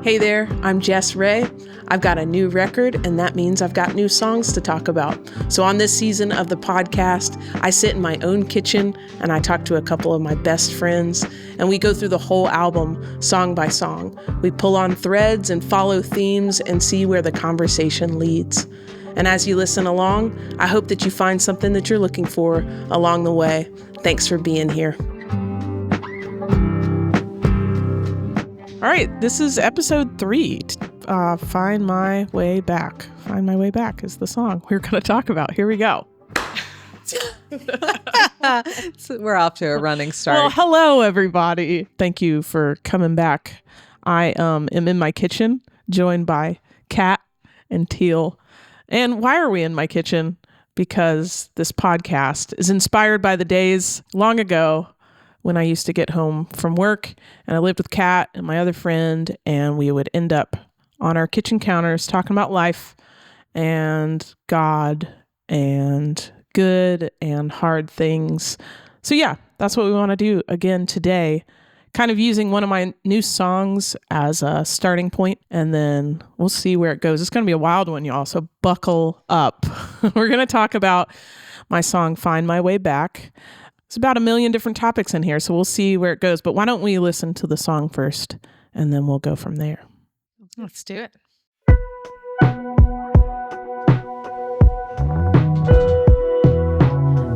Hey there, I'm Jess Ray. I've got a new record, and that means I've got new songs to talk about. So on this season of the podcast, I sit in my own kitchen and I talk to a couple of my best friends, and we go through the whole album song by song. We pull on threads and follow themes and see where the conversation leads. And as you listen along, I hope that you find something that you're looking for along the way. Thanks for being here. All right, this is episode 3. Find My Way Back. Find My Way Back is the song we're going to talk about. Here we go. So we're off to a running start. Well, hello, everybody. Thank you for coming back. I am in my kitchen, joined by Kat and Teal. And why are we in my kitchen? Because this podcast is inspired by the days long ago when I used to get home from work and I lived with Kat and my other friend, and we would end up on our kitchen counters talking about life and God and good and hard things. So yeah, that's what we want to do again today, kind of using one of my new songs as a starting point, and then we'll see where it goes. It's going to be a wild one, y'all, so buckle up. We're going to talk about my song, Find My Way Back. It's about 1 million different topics in here, so we'll see where it goes. But why don't we listen to the song first, and then we'll go from there. Let's do it.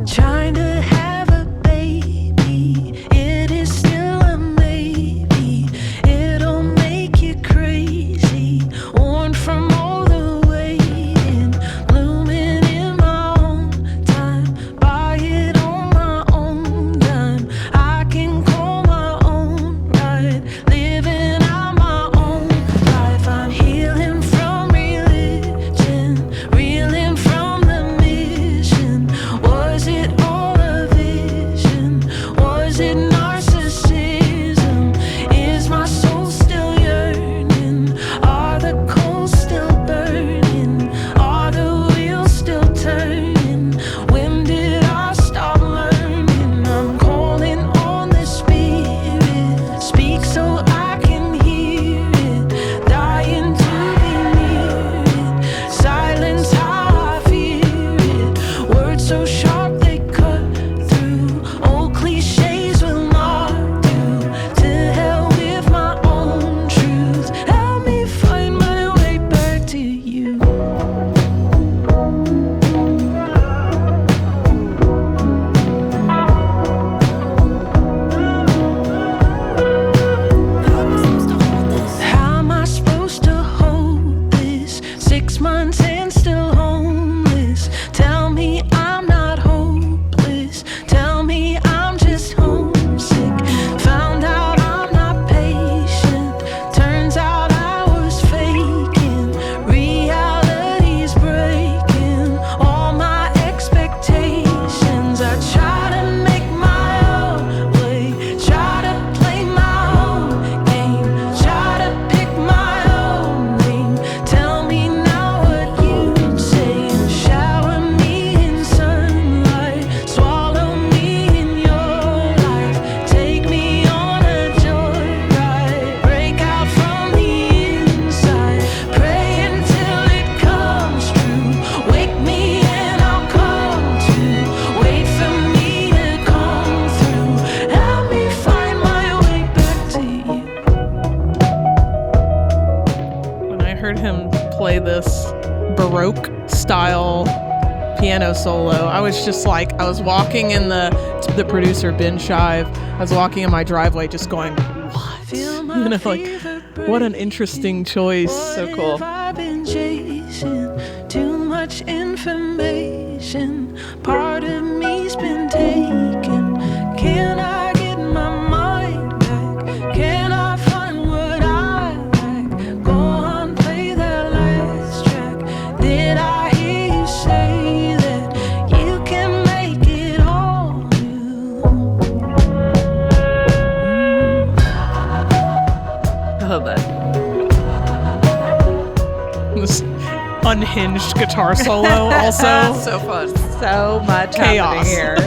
Trying to have a baby, it is still a maybe. It'll make you crazy, worn from all the waiting, blooming in my own time, buy it on my own dime. I can call my own right, living out my own life. I'm healing from religion, reeling from the mission. Was it all a vision? Was it narcissism? Is my soul still yearning? Are the coals still burning? Are the wheels still turning? When did I stop learning? I'm calling on the spirit, speak so I can hear it, dying to be near it, silence how I fear it, words so sharp they cut through, old cliches will not do, to hell with my own truth, help me find my way back to you. How am I supposed to hold this? 6 months and still homeless. Tell me I'm not hopeless. Tell me I'm just homesick. Found out I'm not patient. Turns out I was faking. Reality's breaking all my expectations. I try to make my own way, try to play my own game, try to pick my own name. Tell me now what you'd say, and shower me in sunlight, swallow me in your life, take me on a joyride, break out from the inside, pray until it comes true, wake me and I'll come to, wait for me to come through, help me find my way back to you. When I heard him play this Baroque style piano solo, I was just like, I was walking in the producer Ben Shive, I was walking in my driveway just going, what? Feel my You know, like, fever what an break. interesting choice. So What cool. have I been chasing? Too much information. Part of me's been taken. Can I get my mind back? Can I find what I like? Go on, play that last track. Did I hear you say that you can make it all new? I love that. This unhinged guitar solo also. So fun. So much Chaos. happening here.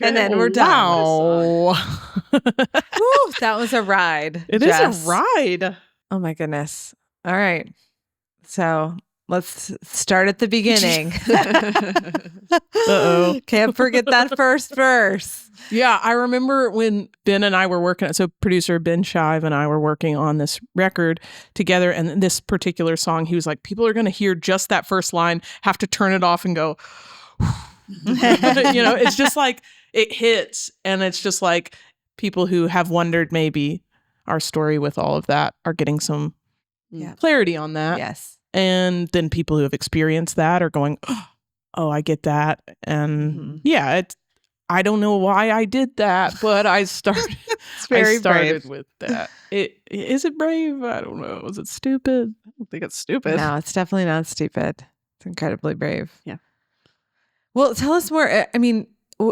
And then we're done. Wow. Woo, that was a ride. It is Jess. a ride. Oh my goodness. All right. So let's start at the beginning. Uh-oh. Can't forget that first verse. Yeah, I remember when Ben and I were working, so producer Ben Shive and I were working on this record together, and this particular song, he was like, people are going to hear just that first line, have to turn it off and go, it's just like, it hits, and it's just like people who have wondered maybe our story with all of that are getting some clarity on that. Yes. And then people who have experienced that are going, oh, I get that. And I don't know why I did that, but I started. It's very brave. With that. Is it brave? I don't know. Is it stupid? I don't think it's stupid. No, it's definitely not stupid. It's incredibly brave. Yeah. Well, tell us more. I mean,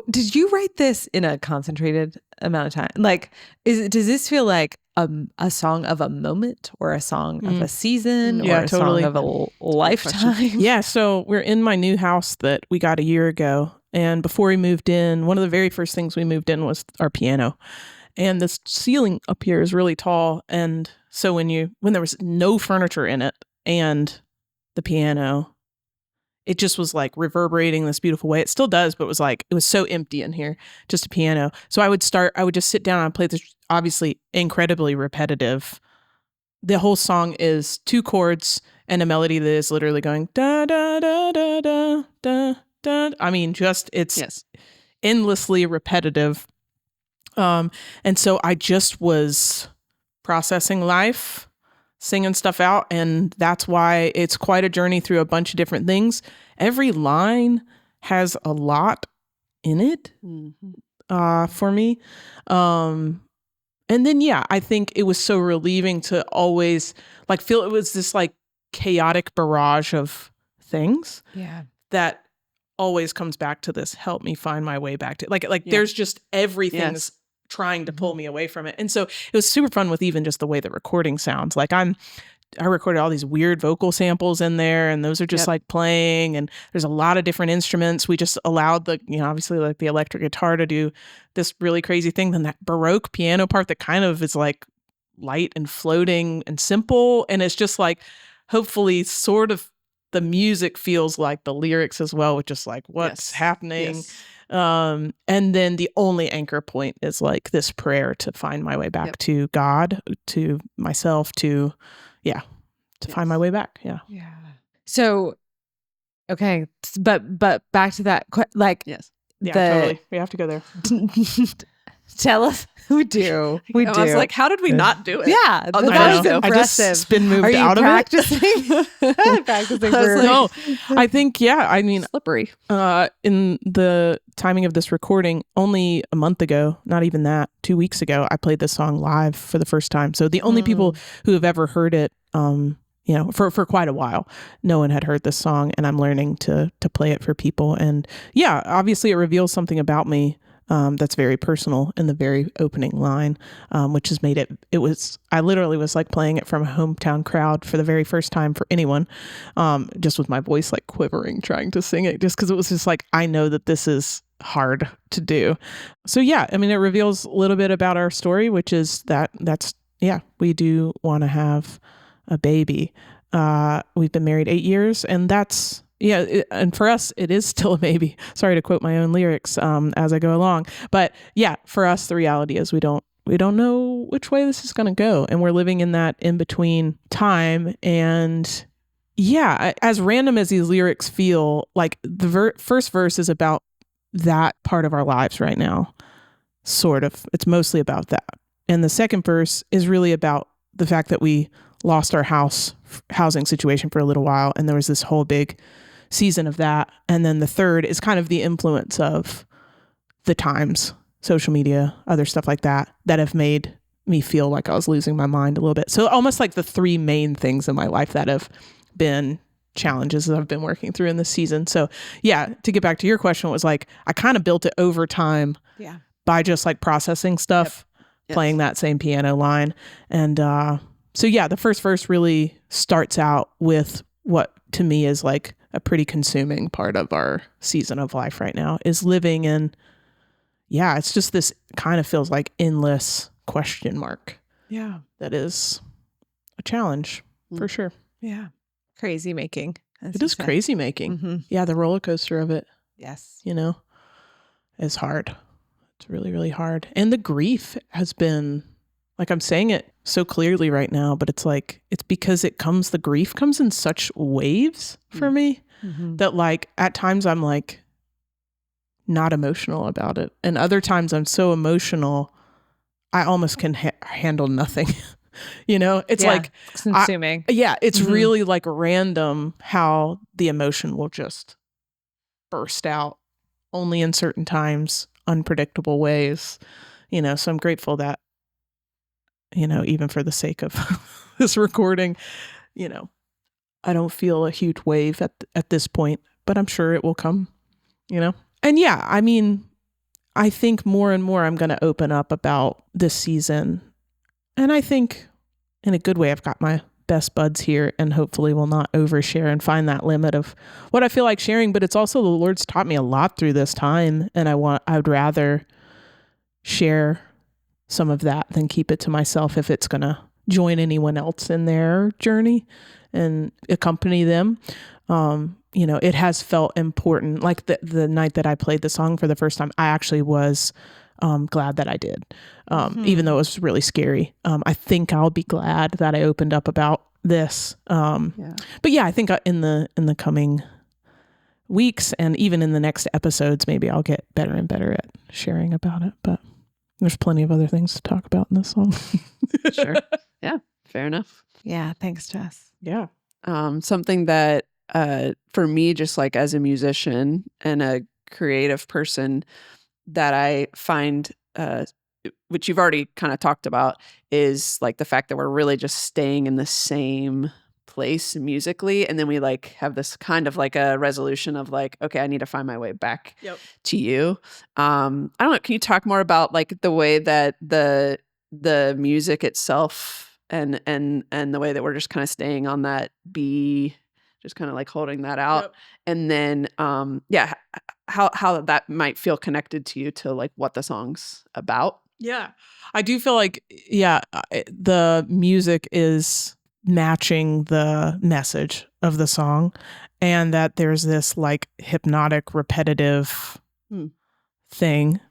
did you write this in a concentrated amount of time? Like, does this feel like a song of a moment or a song of a season or a song of a lifetime? Yeah. So we're in my new house that we got a year ago. And before we moved in, one of the very first things we moved in was our piano. And this ceiling up here is really tall. And so when there was no furniture in it and the piano, it just was like reverberating this beautiful way. It still does, but it was so empty in here, just a piano. So I would just sit down and play this obviously incredibly repetitive. The whole song is 2 chords and a melody that is literally going da da da da da da da. I mean, it's endlessly repetitive. And so I just was processing life, singing stuff out, and that's why it's quite a journey through a bunch of different things. Every line has a lot in it for me. And then, I think it was so relieving to always feel it was this chaotic barrage of things that always comes back to this, help me find my way back to there's just everything's trying to pull me away from it. And so it was super fun with even just the way the recording sounds. I recorded all these weird vocal samples in there, and those are just playing, and there's a lot of different instruments. We just allowed obviously the electric guitar to do this really crazy thing. Then that Baroque piano part that kind of is light and floating and simple. And it's just hopefully sort of the music feels like the lyrics as well, with just what's happening. Yes. And then the only anchor point is this prayer to find my way back to God, to myself, to find my way back. Yeah. Yeah. So, okay. But back to that, Yes. Yeah, totally. We have to go there. Tell us. We do. We do. I was like, how did we not do it? Yeah. On the that was video. impressive. I just spin moved Are you out of practicing? Practicing for No, I think, I mean, Slippery. in the timing of this recording, only a month ago, not even that, 2 weeks ago, I played this song live for the first time. So the only people who have ever heard it, for quite a while, no one had heard this song, and I'm learning to play it for people. And obviously it reveals something about me that's very personal in the very opening line, which has made I literally was playing it from a hometown crowd for the very first time for anyone, just with my voice quivering, trying to sing it, just because it was just I know that this is hard to do. So I mean, it reveals a little bit about our story, which is that's we do want to have a baby. We've been married 8 years, and that's and for us, it is still a baby. Sorry to quote my own lyrics as I go along. But for us, the reality is we don't know which way this is going to go. And we're living in that in-between time. And as random as these lyrics feel, the first verse is about that part of our lives right now. Sort of. It's mostly about that. And the second verse is really about the fact that we lost our housing situation for a little while. And there was this whole big season of that. And then the third is kind of the influence of the times, social media, other stuff like that have made me feel like I was losing my mind a little bit. So almost the 3 main things in my life that have been challenges that I've been working through in this season. So to get back to your question, it was I kind of built it over time by just processing stuff, playing that same piano line. And the first verse really starts out with what to me is a pretty consuming part of our season of life right now, is living in yeah, it's just this kind of feels like endless question mark. Yeah. That is a challenge for sure. Yeah. Crazy making. It is crazy making. Mm-hmm. Yeah. The roller coaster of it, Yes. you know, is hard. It's really, really hard. And the grief has been, like, I'm saying it so clearly right now, but it's like, it's because the grief comes in such waves for me that, like, at times I'm like not emotional about it. And other times I'm so emotional, I almost can handle nothing. You know, it's like it's consuming. It's really like random how the emotion will just burst out only in certain times, unpredictable ways, you know. So I'm grateful that, you know, even for the sake of this recording, you know, I don't feel a huge wave at this point, but I'm sure it will come, you know. And yeah, I mean, I think more and more I'm going to open up about this season. And I think in a good way, I've got my best buds here and hopefully will not overshare and find that limit of what I feel like sharing. But it's also the Lord's taught me a lot through this time. And I'd rather share some of that than keep it to myself if it's going to join anyone else in their journey and accompany them. You know, it has felt important. Like the night that I played the song for the first time, I actually was glad that I did, even though it was really scary. I think I'll be glad that I opened up about this. But yeah, I think in the coming weeks and even in the next episodes, maybe I'll get better and better at sharing about it. But there's plenty of other things to talk about in this song. Sure. Yeah. Fair enough. Yeah. Thanks, Jess. Yeah. Something that for me, just like as a musician and a creative person, that I find, which you've already kind of talked about, is like the fact that we're really just staying in the same place musically. And then we like have this kind of like a resolution of like, okay, I need to find my way back to you. I don't know. Can you talk more about like the way that the music itself and the way that we're just kind of staying on that B, just kind of like holding that out. And then, how that might feel connected to you to like what the song's about. Yeah. I do feel like, the music is matching the message of the song, and that there's this like hypnotic, repetitive thing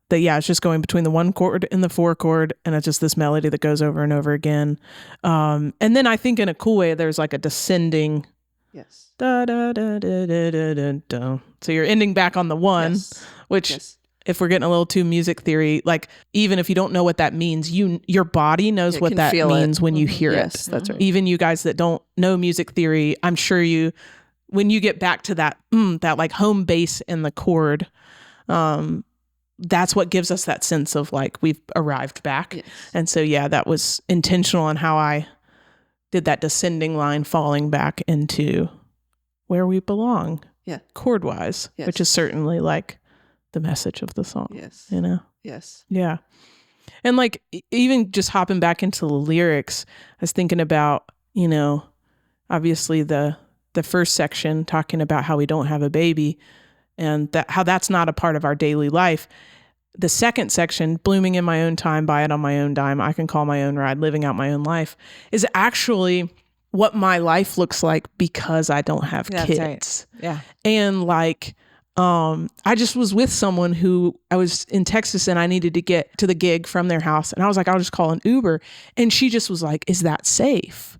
that, it's just going between the 1 chord and the 4 chord, and it's just this melody that goes over and over again. And then I think in a cool way, there's like a descending. Yes. Da, da, da, da, da, da, da, da. So you're ending back on the 1, which if we're getting a little too music theory, like even if you don't know what that means, your body knows what that means when you hear it. That's right. Even you guys that don't know music theory, I'm sure when you get back to that like home base in the chord, that's what gives us that sense of like we've arrived back. Yes. And so that was intentional in how I did that descending line, falling back into where we belong, chord wise, which is certainly like the message of the song. Yes. You know? Yes. Yeah. And like even just hopping back into the lyrics, I was thinking about, you know, obviously the first section talking about how we don't have a baby and how that's not a part of our daily life. The second section, blooming in my own time, buy it on my own dime, I can call my own ride, living out my own life, is actually what my life looks like because I don't have kids. Right. Yeah. And like, I just was with someone who I was in Texas and I needed to get to the gig from their house. And I was like, I'll just call an Uber. And she just was like, is that safe?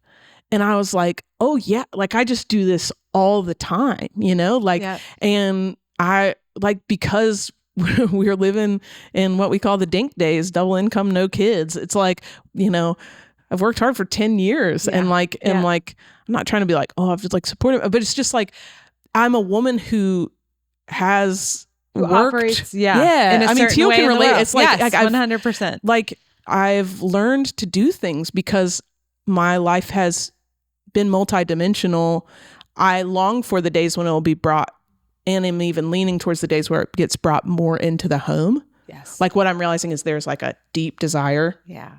And I was like, oh yeah. Like I just do this all the time, you know, like, and I like, because we're living in what we call the dink days, double income, no kids. It's like, you know, I've worked hard for 10 years and like, I'm not trying to be like, oh, I've just like supported, but it's just like, I'm a woman who has worked. Operates, I mean, Teal can relate. It's like, yes, 100%. Like I've learned to do things because my life has been multidimensional. I long for the days when it will be brought, and I'm even leaning towards the days where it gets brought more into the home. Yes. Like what I'm realizing is there's like a deep desire. Yeah.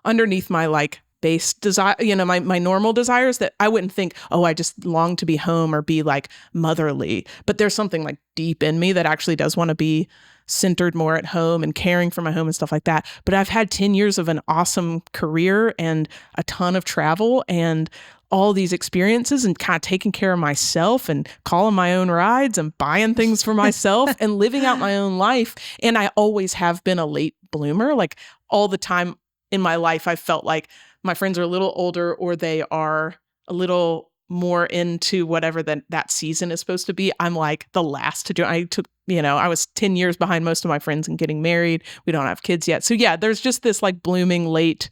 Underneath my like based desire, my normal desires that I wouldn't think, oh, I just long to be home or be like motherly. But there's something like deep in me that actually does want to be centered more at home and caring for my home and stuff like that. But I've had 10 years of an awesome career and a ton of travel and all these experiences and kind of taking care of myself and calling my own rides and buying things for myself and living out my own life. And I always have been a late bloomer. Like all the time in my life, I felt like my friends are a little older or they are a little more into whatever that season is supposed to be. I'm like the last to do it. I was 10 years behind most of my friends in getting married. We don't have kids yet. So yeah, there's just this like blooming late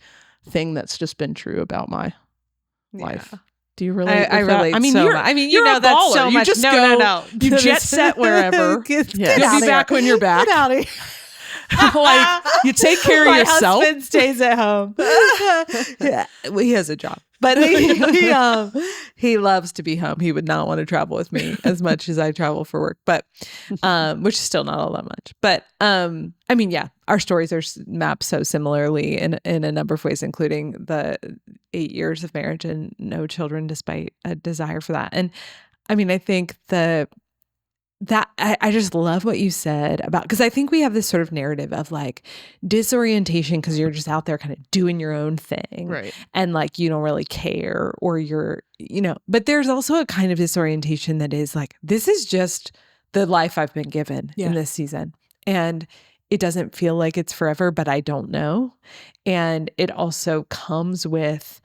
thing that's just been true about my life. Do you relate? I relate. I mean, so you're, much. I mean, you're that's baller. so You much. just No. You jet set wherever. Get You'll out be of back here. when you're back. Get out of here. Like you take care of My yourself. husband stays at home. Yeah, well, he has a job, but he loves to be home. He would not want to travel with me as much as I travel for work, but which is still not all that much. But I mean, yeah, our stories are mapped so similarly in a number of ways, including the 8 years of marriage and no children, despite a desire for that. And I mean, I think I just love what you said about, because I think we have this sort of narrative of like disorientation because you're just out there kind of doing your own thing. Right. And like you don't really care or you're, but there's also a kind of disorientation that is like, this is just the life I've been given in this season. And it doesn't feel like it's forever, but I don't know. And it also comes with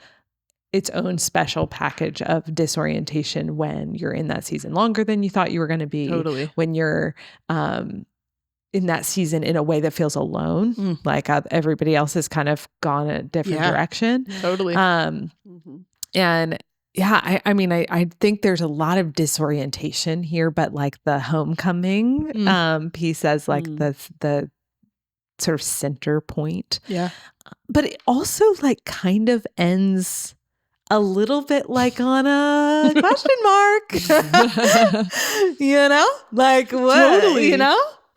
its own special package of disorientation when you're in that season longer than you thought you were going to be. Totally. When you're in that season in a way that feels alone, like everybody else has kind of gone a different direction. Totally. And yeah, I mean, I think there's a lot of disorientation here, but like the homecoming piece as like the sort of center point. Yeah. But it also like kind of ends a little bit like on a question mark. Like what? Totally.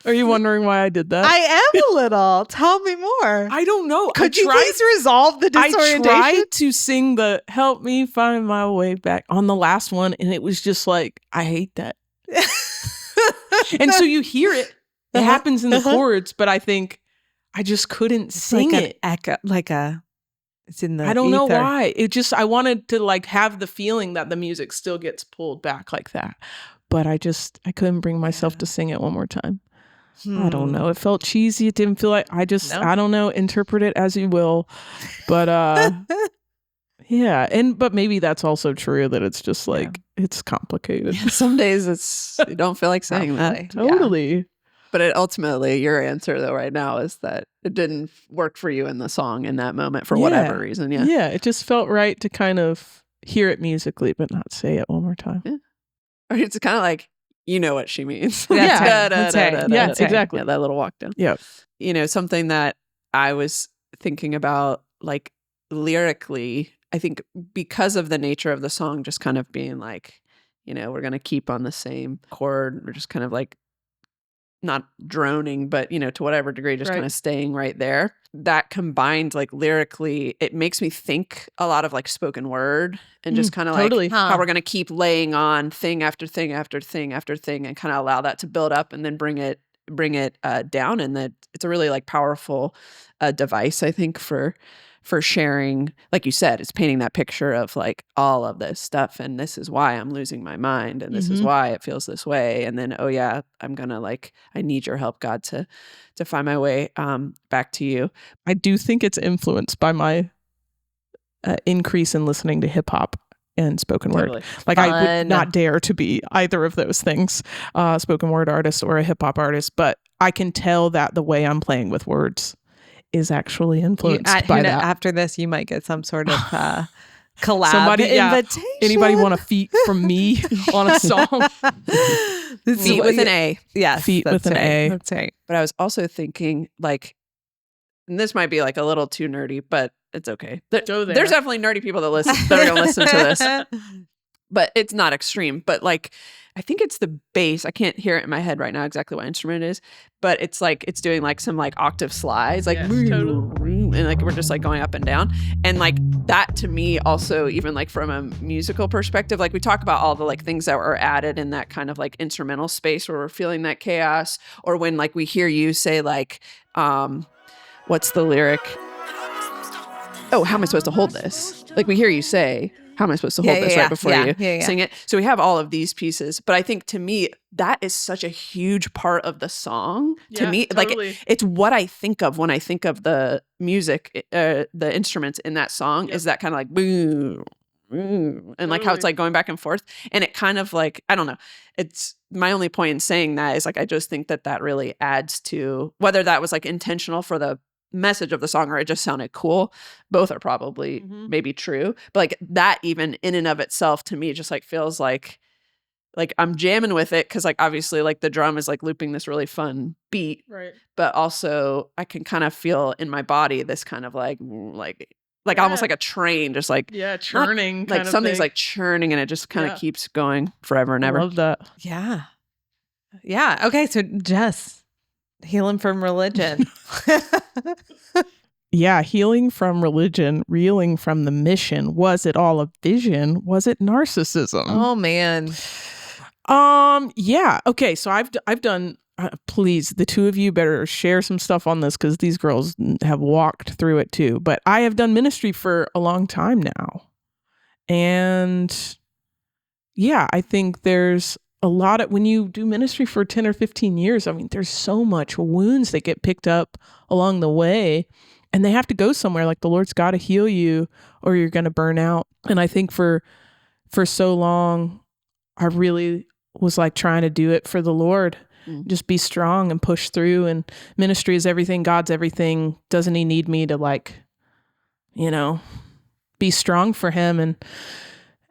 Are you wondering why I did that? I am a little. Tell me more. I don't know. Could you please resolve the disorientation? I tried to sing the "Help Me Find My Way Back" on the last one, and it was just like, I hate that. And so you hear it. It happens in the chords, but I think I just couldn't sing like it. An echo, it's in the I don't know ether. why. I wanted to like have the feeling that the music still gets pulled back like that. But I couldn't bring myself to sing it one more time. I don't know. It felt cheesy. It didn't feel like I don't know. Interpret it as you will. But yeah. But maybe that's also true that it's just like, it's complicated. Yeah, some days you don't feel like saying that. Totally. Yeah. But ultimately, your answer though right now is that it didn't work for you in the song in that moment for whatever reason. Yeah. Yeah. It just felt right to kind of hear it musically, but not say it one more time. Yeah. Or it's kind of like, you know what she means. That's right. Yeah, exactly. Yeah, that little walk down. Yeah. Something that I was thinking about, like lyrically, I think because of the nature of the song, just kind of being like, we're going to keep on the same chord. We're just kind of like not droning, but, to whatever degree, just kind of staying right there. That combined, like lyrically, it makes me think a lot of like spoken word and just kind of like how we're going to keep laying on thing after thing after thing after thing and kind of allow that to build up and then bring it down. And that it's a really like powerful device, I think, for sharing. Like you said, it's painting that picture of like all of this stuff. And this is why I'm losing my mind. And this is why it feels this way. And then, I'm going to I need your help, God, to find my way back to you. I do think it's influenced by my increase in listening to hip hop and spoken word. Like I would not dare to be either of those things, spoken word artist or a hip hop artist, but I can tell that the way I'm playing with words is actually influenced by that. After this, you might get some sort of collab invitation. Anybody want a feat from me on a song? Feet with an A. Yes. Feet with an A. That's right. But I was also thinking and this might be like a little too nerdy, but it's okay. There's definitely nerdy people that are going to listen to this. But it's not extreme. But I think it's the bass. I can't hear it in my head right now exactly what instrument it is. But it's like it's doing like some like octave slides. Like, totally. and like we're just like going up and down. And like that to me also, even like from a musical perspective, like we talk about all the like things that were added in that kind of like instrumental space where we're feeling that chaos, or when like we hear you say like, what's the lyric? Oh, how am I supposed to hold this? Like we hear you say, how am I supposed to hold this right before you sing it? So we have all of these pieces. But I think to me, that is such a huge part of the song. To me, totally. like it's what I think of when I think of the music, the instruments in that song is that kind of like boom, boom, and like how it's like going back and forth. And it kind of like, I don't know. It's my only point in saying that is like, I just think that that really adds to whether that was like intentional for the message of the song or it just sounded cool. Both are probably maybe true, but like that even in and of itself to me just like feels like I'm jamming with it because like obviously like the drum is like looping this really fun beat, Right. but also I can kind of feel in my body this kind of like almost like a train just like churning like kind of something's thing. like churning and it just kind of keeps going forever and ever. I love that. Yeah. Yeah. Okay. So Jess, healing from religion. Yeah, healing from religion, reeling from the mission. Was it all a vision? Was it narcissism? Oh man. Yeah. Okay. So I've done. Please, the two of you better share some stuff on this because these girls have walked through it too. But I have done ministry for a long time now, and yeah, I think there's a lot of when you do ministry for 10 or 15 years. I mean, there's so much wounds that get picked up along the way. And they have to go somewhere. Like the Lord's got to heal you or you're going to burn out. And I think for so long, I really was like trying to do it for the Lord. Just be strong and push through. And ministry is everything. God's everything. Doesn't he need me to like, be strong for him?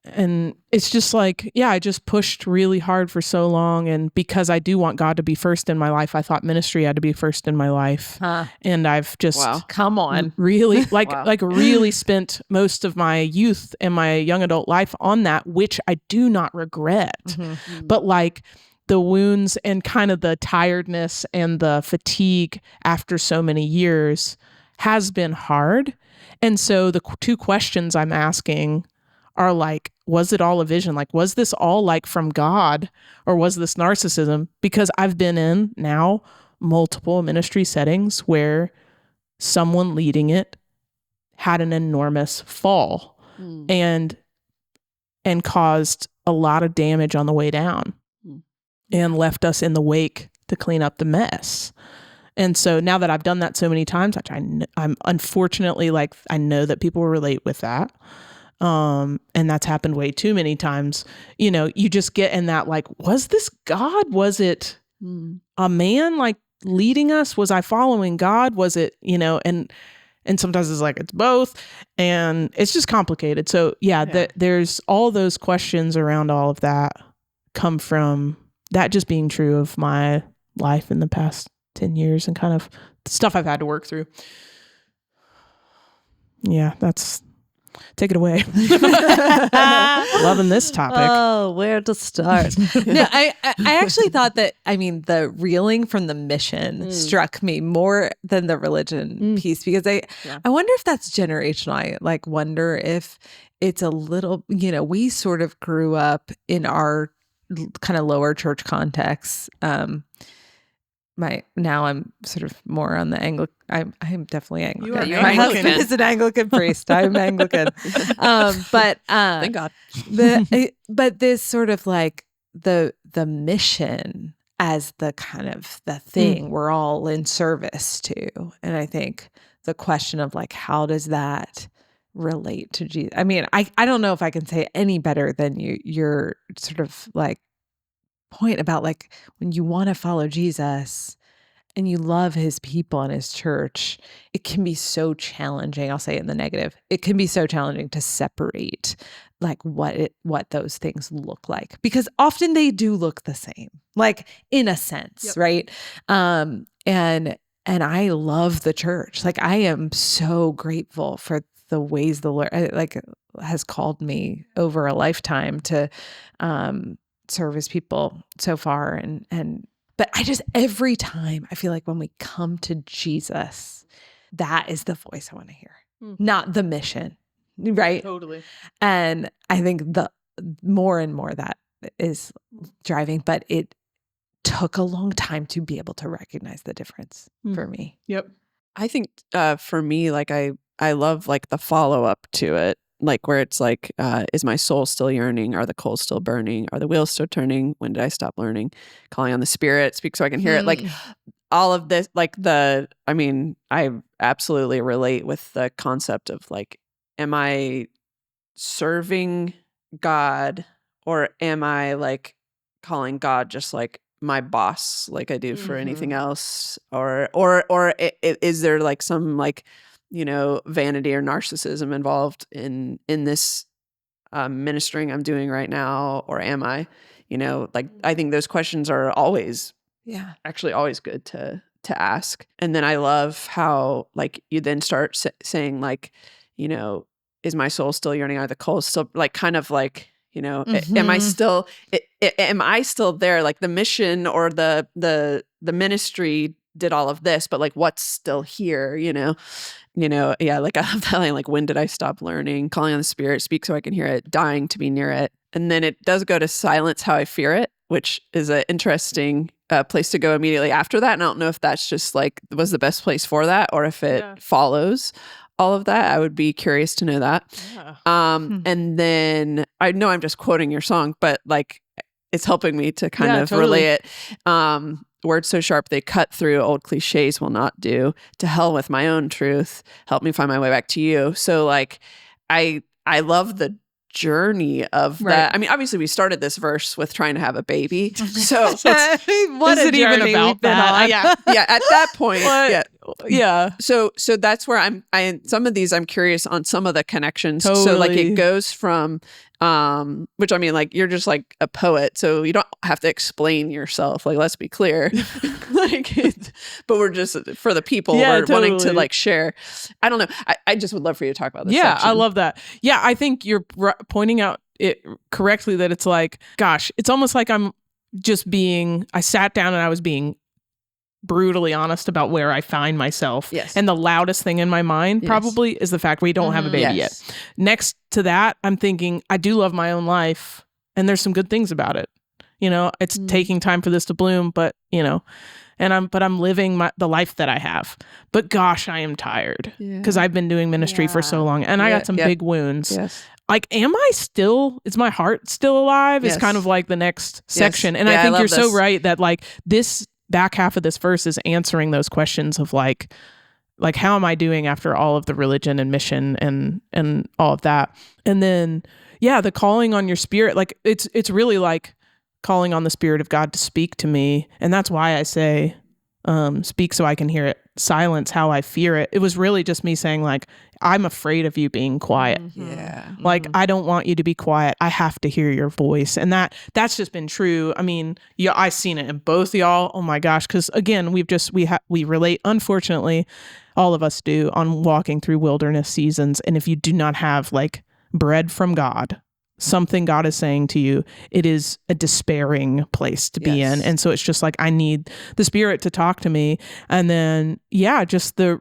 And it's just like, yeah, I just pushed really hard for so long. And because I do want God to be first in my life, I thought ministry had to be first in my life. And I've just come on, really like really spent most of my youth and my young adult life on that, which I do not regret. But like the wounds and kind of the tiredness and the fatigue after so many years has been hard. And so the two questions I'm asking are like, was it all a vision? Like, was this all like from God or was this narcissism? Because I've been in now multiple ministry settings where someone leading it had an enormous fall and caused a lot of damage on the way down and left us in the wake to clean up the mess. And so now that I've done that so many times, which I'm unfortunately like, I know that people relate with that. And that's happened way too many times. You just get in that like, was this God? Was it a man like leading us? Was I following God? Was it, and sometimes it's like, it's both and it's just complicated. So there's all those questions around all of that come from that just being true of my life in the past 10 years and kind of stuff I've had to work through. Yeah, take it away. Loving this topic. Oh, where to start? No, I actually thought that, the reeling from the mission struck me more than the religion piece because I wonder if that's generational. I like wonder if it's a little, we sort of grew up in our kind of lower church context. Now I'm sort of more on the Anglican. I'm definitely Anglican. You are My Anglican. husband is an Anglican priest. I'm Anglican. But Thank God. but this sort of like the mission as the kind of the thing we're all in service to, and I think the question of like how does that relate to Jesus? I mean, I don't know if I can say it any better than your sort of like point about like when you want to follow Jesus and you love his people and his church, it can be so challenging. I'll say it in the negative. It can be so challenging to separate like what those things look like, because often they do look the same, like in a sense, right? And I love the church. Like I am so grateful for the ways the Lord like has called me over a lifetime to serve his people so far. But I just, every time I feel like when we come to Jesus, that is the voice I want to hear, not the mission. Right. Totally. And I think the more and more that is driving, but it took a long time to be able to recognize the difference for me. Yep. I think for me, like I love like the follow up to it, like where it's like, is my soul still yearning? Are the coals still burning? Are the wheels still turning? When did I stop learning? Calling on the Spirit, speak so I can hear it. Like all of this, like I absolutely relate with the concept of like, am I serving God or am I like calling God just like my boss, like I do for anything else? Or is there like some like, vanity or narcissism involved in this ministering I'm doing right now? Or am I, like, I think those questions are always good to ask. And then I love how like you then start saying like, is my soul still yearning? Are the coals still like kind of like, am I still there? Like the mission or the ministry did all of this, but like what's still here, like I love that line, like, when did I stop learning? Calling on the Spirit, speak so I can hear it, dying to be near it. And then it does go to silence how I fear it, which is an interesting place to go immediately after that. And I don't know if that's just like was the best place for that or if it follows all of that. I would be curious to know that. Yeah. And then I know I'm just quoting your song, but like it's helping me to kind of relay it. Words so sharp they cut through, old cliches will not do. To hell with my own truth, help me find my way back to you. So like I love the journey of that. I mean, obviously we started this verse with trying to have a baby. So what is it even about that? Yeah, at that point. Yeah. So that's where I some of these I'm curious on some of the connections. Totally. So like it goes from which I mean like you're just like a poet, so you don't have to explain yourself. Like let's be clear. But we're just for the people we're wanting to like share. I don't know. I just would love for you to talk about this. Yeah, section. I love that. Yeah, I think you're pointing out it correctly that it's like, gosh, it's almost like I sat down and I was being brutally honest about where I find myself. Yes. And the loudest thing in my mind probably is the fact we don't have a baby yet. Next to that, I'm thinking I do love my own life and there's some good things about it. It's taking time for this to bloom, but I'm living the life that I have. But gosh, I am tired because I've been doing ministry for so long and I got some big wounds. Yes. Like, is my heart still alive? Is kind of like the next section. And I think you're so right that like this back half of this verse is answering those questions of like how am I doing after all of the religion and mission and all of that. And then the calling on your Spirit, like it's really like calling on the Spirit of God to speak to me. And that's why I say speak so I can hear it, silence how I fear it. It was really just me saying like, I'm afraid of you being quiet. Like, I don't want you to be quiet. I have to hear your voice. And that's just been true. I mean, I've seen it in both y'all. Oh my gosh. Cause again, we relate, unfortunately, all of us do, on walking through wilderness seasons. And if you do not have like bread from God, something God is saying to you, it is a despairing place to be in. And so it's just like, I need the Spirit to talk to me. And then, just the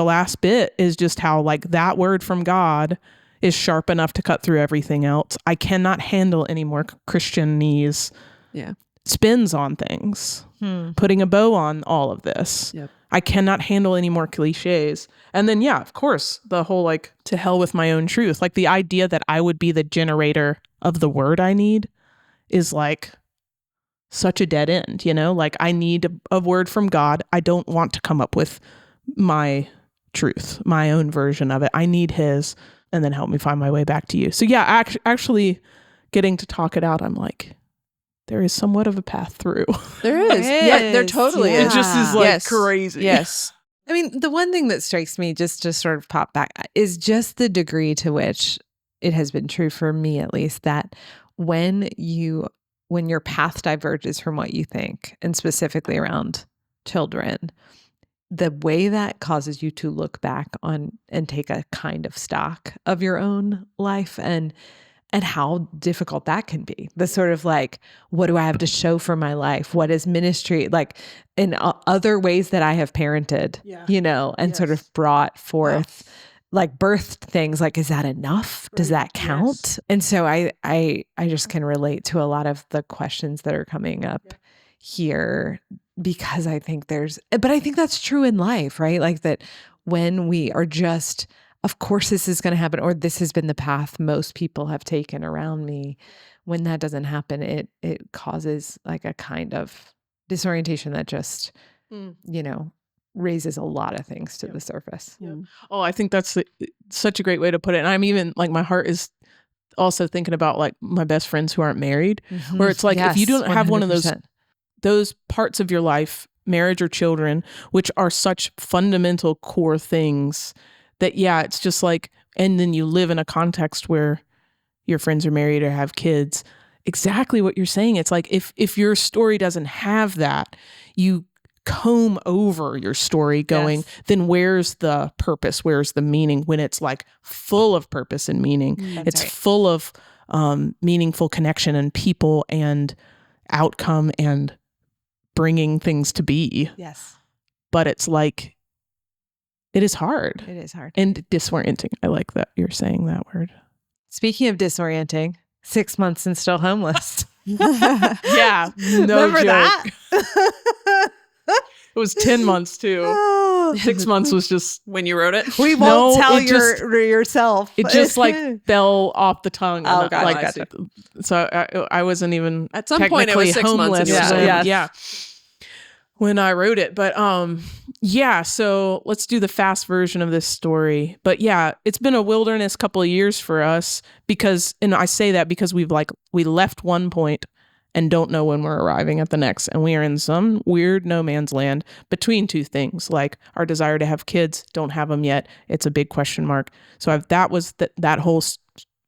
last bit is just how like that word from God is sharp enough to cut through everything else. I cannot handle any more Christianese spins on things, putting a bow on all of this. I cannot handle any more cliches. And then, of course, the whole like to hell with my own truth. Like the idea that I would be the generator of the word I need is like such a dead end, like I need a word from God. I don't want to come up with my truth, my own version of it. I need his, and then help me find my way back to you. So actually getting to talk it out, I'm like, there is somewhat of a path through. There is. There totally is. It just is like crazy. Yes. I mean, the one thing that strikes me just to sort of pop back is just the degree to which it has been true for me, at least, that when your path diverges from what you think, and specifically around children, the way that causes you to look back on and take a kind of stock of your own life and and how difficult that can be. The sort of like, what do I have to show for my life? What is ministry? Like in other ways that I have parented, and sort of brought forth, like birthed things like, is that enough? Does that count? Yes. And so I just can relate to a lot of the questions that are coming up here, because I think but I think that's true in life, right? Like that when we are just, of course this is going to happen, or this has been the path most people have taken around me. When that doesn't happen, it causes like a kind of disorientation that just, raises a lot of things to the surface. Yeah. Oh, I think that's such a great way to put it. And I'm even like, my heart is also thinking about like my best friends who aren't married, where it's like, if you don't have 100%. One of those parts of your life, marriage or children, which are such fundamental core things that, it's just like, and then you live in a context where your friends are married or have kids, exactly what you're saying. It's like, if your story doesn't have that, you comb over your story going, then where's the purpose? Where's the meaning? When it's like full of purpose and meaning, it's full of meaningful connection and people and outcome and bringing things to be. Yes. But it's like, it is hard. It is hard. And disorienting. I like that you're saying that word. Speaking of disorienting, 6 months and still homeless. Yeah. No Remember joke. that? It was 10 months too. 6 months was just when you wrote it. We won't tell yourself. It just like fell off the tongue. Oh, God. Like, Gotcha. So I wasn't even at some point it was 6 months. When I wrote it, but so let's do the fast version of this story. But it's been a wilderness couple of years for us and I say that because we left one point and don't know when we're arriving at the next. And we are in some weird no man's land between two things, like our desire to have kids, don't have them yet. It's a big question mark. So that was that whole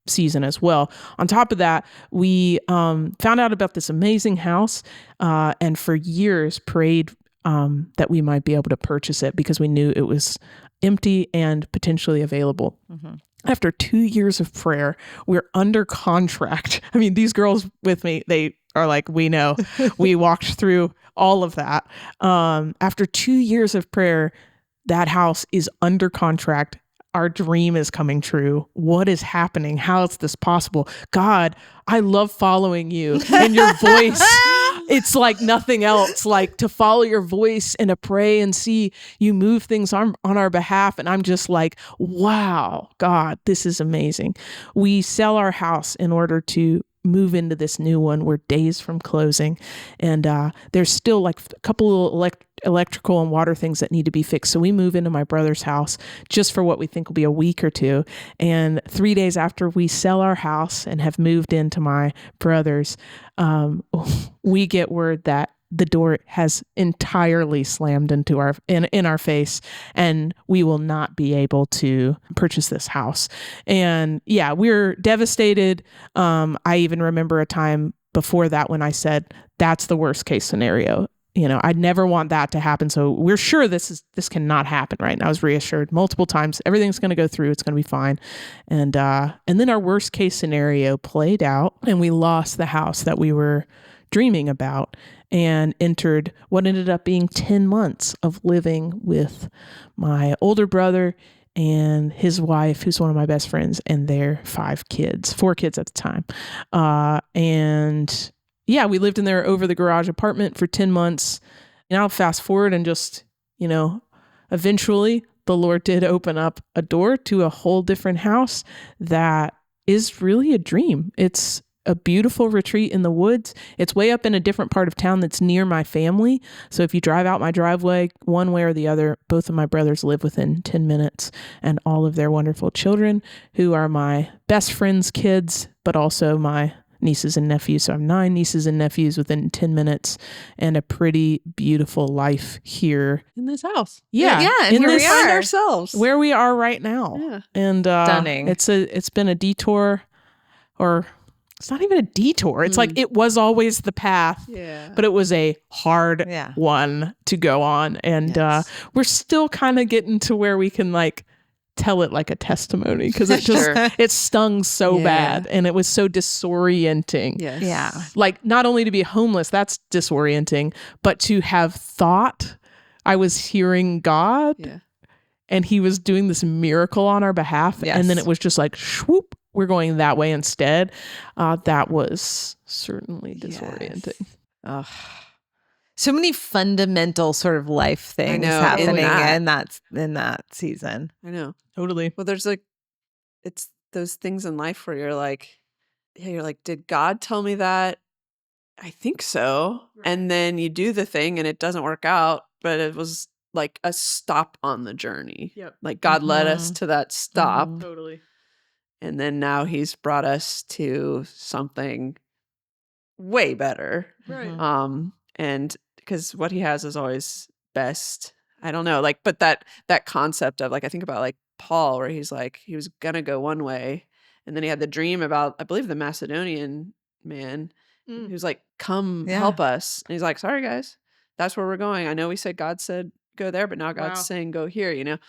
season as well. On top of that, we found out about this amazing house and for years prayed that we might be able to purchase it because we knew it was empty and potentially available. Mm-hmm. After 2 years of prayer, we're under contract. I mean, these girls with me, they are like, we know. We walked through all of that. After 2 years of prayer, that house is under contract. Our dream is coming true. What is happening? How is this possible? God, I love following you and your voice. It's like nothing else, like to follow your voice and to pray and see you move things on our behalf. And I'm just like, wow, God, this is amazing. We sell our house in order to move into this new one. We're days from closing. And there's still like a couple of electrical and water things that need to be fixed. So we move into my brother's house just for what we think will be a week or two. And 3 days after we sell our house and have moved into my brother's, we get word that the door has entirely slammed into in our face, and we will not be able to purchase this house. And we're devastated. I even remember a time before that when I said, that's the worst case scenario. I'd never want that to happen. So we're sure this cannot happen, right? And I was reassured multiple times, everything's going to go through. It's going to be fine. And then our worst case scenario played out, and we lost the house that we were dreaming about and entered what ended up being 10 months of living with my older brother and his wife, who's one of my best friends, and their 4 kids at the time. We lived in their over the garage apartment for 10 months. And I'll fast forward and just, eventually the Lord did open up a door to a whole different house that is really a dream. It's a beautiful retreat in the woods. It's way up in a different part of town that's near my family. So if you drive out my driveway, one way or the other, both of my brothers live within 10 minutes, and all of their wonderful children, who are my best friend's kids, but also my nieces and nephews. So I have 9 nieces and nephews within 10 minutes, and a pretty beautiful life here in this house. And here we find ourselves where we are right now. Yeah. And stunning. It's been a detour, or it's not even a detour. It's like it was always the path, but it was a hard one to go on. And we're still kind of getting to where we can like tell it like a testimony because it just Sure. it stung so Yeah. bad and it was so disorienting. Yes. Yeah. Like not only to be homeless, that's disorienting, but to have thought I was hearing God Yeah. and he was doing this miracle on our behalf. Yes. And then it was just like, swoop, we're going that way instead. That was certainly disorienting. Ugh. So many fundamental sort of life things know, happening in that. in that season. I know. Totally. Well, there's like, it's those things in life where you're like, did God tell me that? I think so. And then you do the thing and it doesn't work out, but it was like a stop on the journey. Yep. Like God led us to that stop. Mhm. Totally. And then now he's brought us to something way better. Right. And because what he has is always best. I don't know, like, but that concept of like, I think about like Paul, where he's like, he was gonna go one way, and then he had the dream about, I believe, the Macedonian man Mm. who's like, come Yeah. help us. And he's like, sorry guys, that's where we're going. I know we said God said go there, but now God's Wow. saying go here, it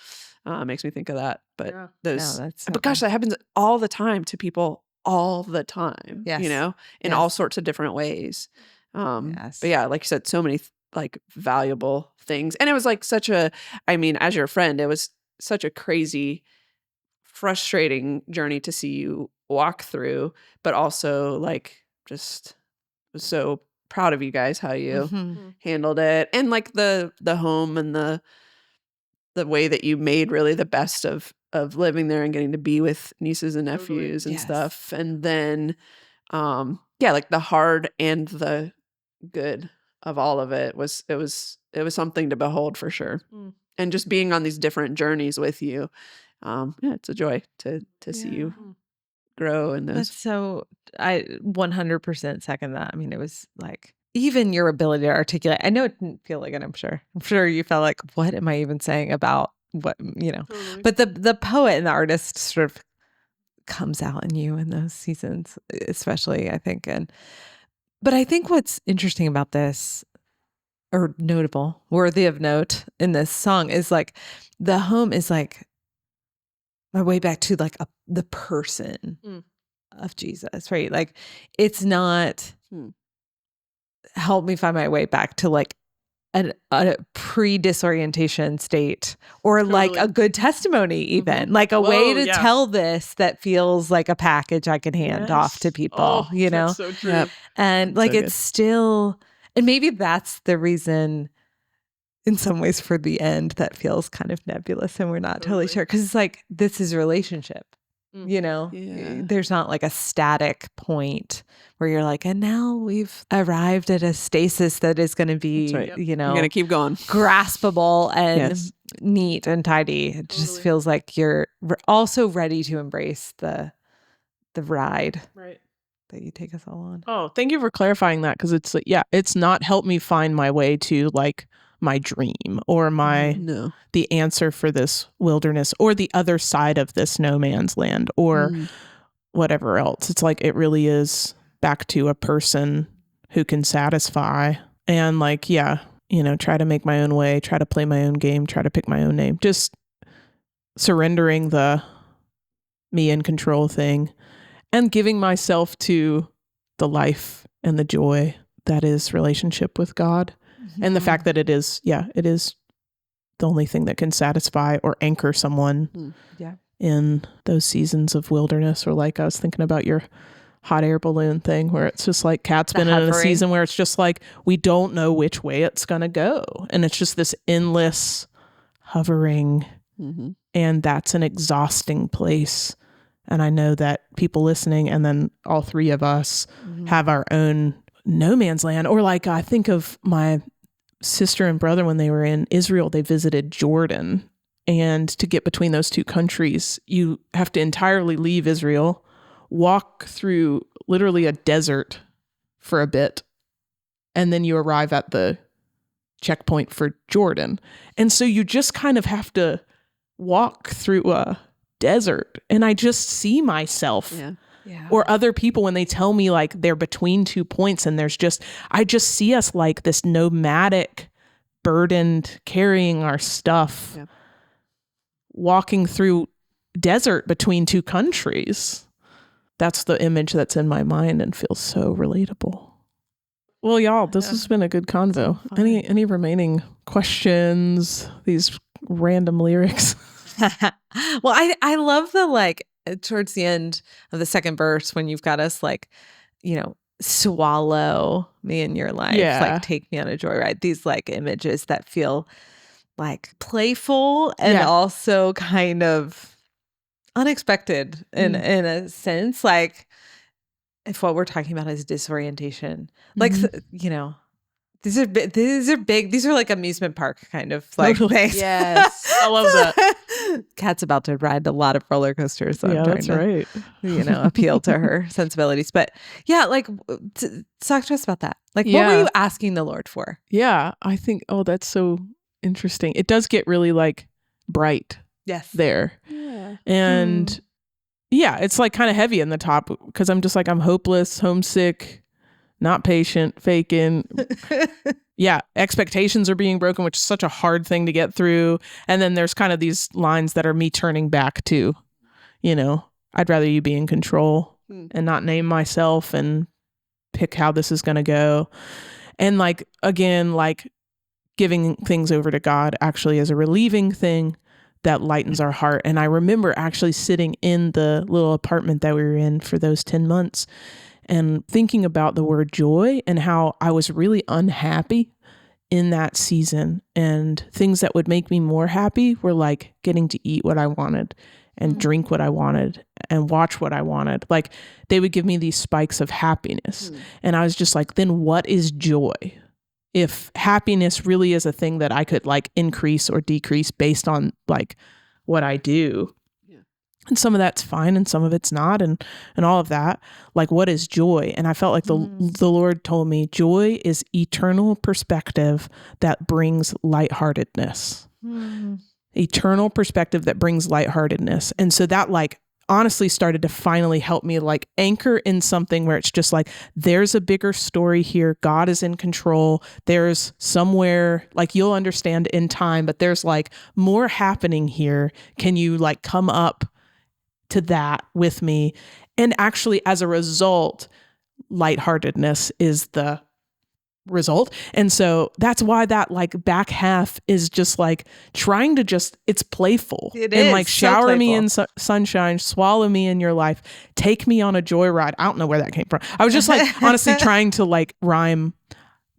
makes me think of that. But Yeah. those, No, that's but gosh, that happens all the time to people all the time, Yes. in Yes. all sorts of different ways. Yes. But yeah, like you said, so many like valuable things. And it was like such a, I mean, as your friend, it was such a crazy, frustrating journey to see you walk through, but also like just was so proud of you guys, how you Mhm. handled it. And like the home and the way that you made really the best of living there and getting to be with nieces and Totally. nephews and Yes. stuff. And then like the hard and the good of all of it was something to behold for sure. Mm. And just being on these different journeys with you, it's a joy to see you grow in those. That's so, I 100% second that. I mean, it was like, even your ability to articulate, I know it didn't feel like it, I'm sure you felt like, what am I even saying about what, Totally. but the poet and the artist sort of comes out in you in those seasons, especially, I think. But I think what's interesting about this, or notable, worthy of note in this song, is like the home is like my way back to like the person of Jesus, right? Like it's not help me find my way back to like a pre-disorientation state, or like a Totally. good testimony, even like a way Whoa, to yeah. tell this that feels like a package I can hand off to Yes. people, Oh, That's so true. Yep. and That's like so it's still, and maybe that's the reason in some ways for the end that feels kind of nebulous and we're not totally Totally. sure, because it's like this is a relationship. Mm. Yeah. There's not like a static point where you're like, and now we've arrived at a stasis that is going to be, That's right. you You're know, gonna keep going. graspable and Yes. neat and tidy. It just Totally. feels like you're also ready to embrace the ride Right. that you take us all on. Oh, thank you for clarifying that, because it's like, it's not help me find my way to like my dream or No. the answer for this wilderness or the other side of this no man's land or whatever else. It's like it really is back to a person who can satisfy and like, try to make my own way, try to play my own game, try to pick my own name. Just surrendering the me in control thing and giving myself to the life and the joy that is relationship with God. And the fact that it is the only thing that can satisfy or anchor someone in those seasons of wilderness. Or like I was thinking about your hot air balloon thing, where it's just like Kat's The been in a hovering. season where it's just like we don't know which way it's going to go. And it's just this endless hovering. Mm-hmm. And that's an exhausting place. And I know that people listening, and then all three of us have our own no man's land. Or like I think of my sister and brother when they were in Israel, they visited Jordan. And to get between those two countries, you have to entirely leave Israel, walk through literally a desert for a bit, and then you arrive at the checkpoint for Jordan. And so you just kind of have to walk through a desert. And I just see myself Yeah. or other people when they tell me like they're between 2 points, and I just see us like this nomadic, burdened, carrying our stuff, walking through desert between two countries. That's the image that's in my mind and feels so relatable. Well, y'all, this has been a good convo. Any remaining questions? These random lyrics. Well, I love the like towards the end of the second verse when you've got us like, swallow me in your life, like take me on a joyride. These like images that feel like playful and also kind of unexpected in a sense. Like if what we're talking about is disorientation, like these are big. These are like amusement park kind of like things. Yes. I love that. Kat's about to ride a lot of roller coasters. So I'm that's trying to, appeal to her sensibilities. But yeah, like talk to us about that. Like what were you asking the Lord for? Yeah, I think, that's so interesting. It does get really like bright there. Yeah. And it's like kind of heavy in the top because I'm just like, I'm hopeless, homesick, not patient, faking. Expectations are being broken, which is such a hard thing to get through. And then there's kind of these lines that are me turning back to, I'd rather you be in control and not name myself and pick how this is going to go. And like, again, like giving things over to God actually is a relieving thing that lightens our heart. And I remember actually sitting in the little apartment that we were in for those 10 months and thinking about the word joy and how I was really unhappy in that season. And things that would make me more happy were like getting to eat what I wanted and drink what I wanted and watch what I wanted. Like they would give me these spikes of happiness. And I was just like, then what is joy? If happiness really is a thing that I could like increase or decrease based on like what I do. And some of that's fine and some of it's not and all of that. Like what is joy? And I felt like the Lord told me joy is eternal perspective that brings lightheartedness. Eternal perspective that brings lightheartedness. And so that like honestly started to finally help me like anchor in something where it's just like, there's a bigger story here. God is in control. There's somewhere like you'll understand in time, but there's like more happening here. Can you like come up to that with me? And actually as a result, lightheartedness is the result. And so that's why that like back half is just like trying to it's playful. It and is like so shower me in playful. sunshine, swallow me in your life, take me on a joyride. I don't know where that came from. I was just like honestly trying to like rhyme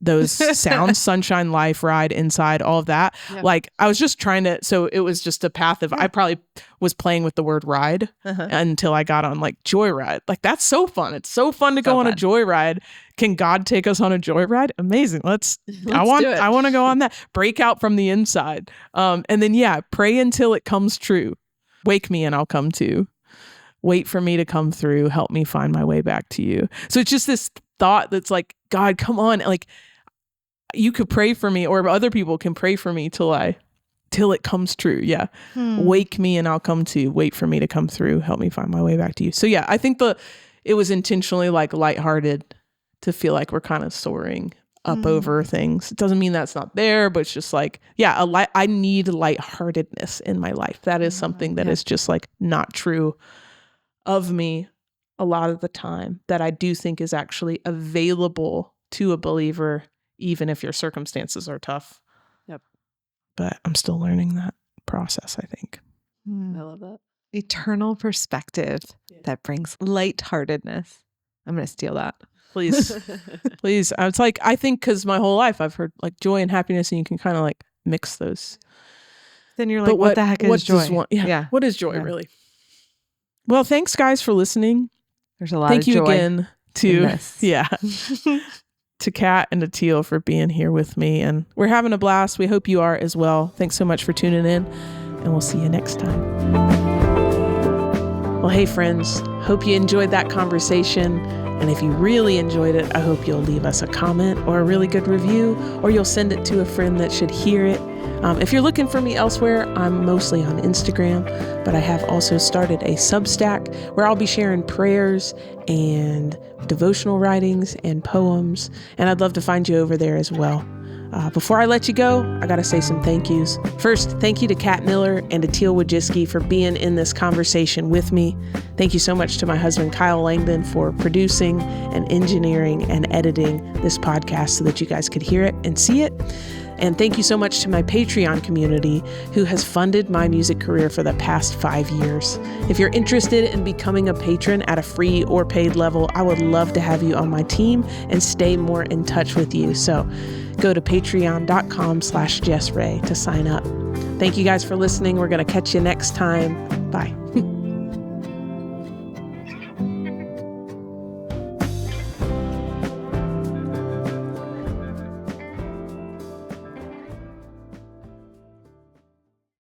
those sounds, sunshine, life, ride, inside, all of that. Yeah. Like I was just trying to, so it was just a path of, I probably was playing with the word ride until I got on like joyride. Like that's so fun. It's so fun to go on a joyride. Can God take us on a joyride? Amazing. I want to go on that. Break out from the inside. And then pray until it comes true. Wake me and I'll come to. Wait for me to come through. Help me find my way back to you. So it's just this thought that's like, God, come on. Like you could pray for me or other people can pray for me till it comes true. Yeah. Wake me and I'll come to you. Wait for me to come through. Help me find my way back to you. So I think it was intentionally like lighthearted to feel like we're kind of soaring up over things. It doesn't mean that's not there, but it's just like, I need lightheartedness in my life. That is something that is just like not true of me a lot of the time, that I do think is actually available to a believer, even if your circumstances are tough. Yep. But I'm still learning that process, I think. I love that. Eternal perspective that brings lightheartedness. I'm going to steal that. Please. Please. It's like, I think because my whole life I've heard like joy and happiness and you can kind of like mix those. Then you're like, what the heck is joy? What is joy really? Well, thanks guys for listening. There's a lot Thank of you joy again to Kat and to Teal for being here with me. And we're having a blast. We hope you are as well. Thanks so much for tuning in and we'll see you next time. Well, hey friends, hope you enjoyed that conversation. And if you really enjoyed it, I hope you'll leave us a comment or a really good review, or you'll send it to a friend that should hear it. If you're looking for me elsewhere, I'm mostly on Instagram, but I have also started a Substack where I'll be sharing prayers and devotional writings and poems, and I'd love to find you over there as well. Before I let you go, I got to say some thank yous. First, thank you to Kat Miller and to Teal Wojcicki for being in this conversation with me. Thank you so much to my husband, Kyle Langdon, for producing and engineering and editing this podcast so that you guys could hear it and see it. And thank you so much to my Patreon community who has funded my music career for the past 5 years. If you're interested in becoming a patron at a free or paid level, I would love to have you on my team and stay more in touch with you. So go to patreon.com/JessRay to sign up. Thank you guys for listening. We're going to catch you next time. Bye.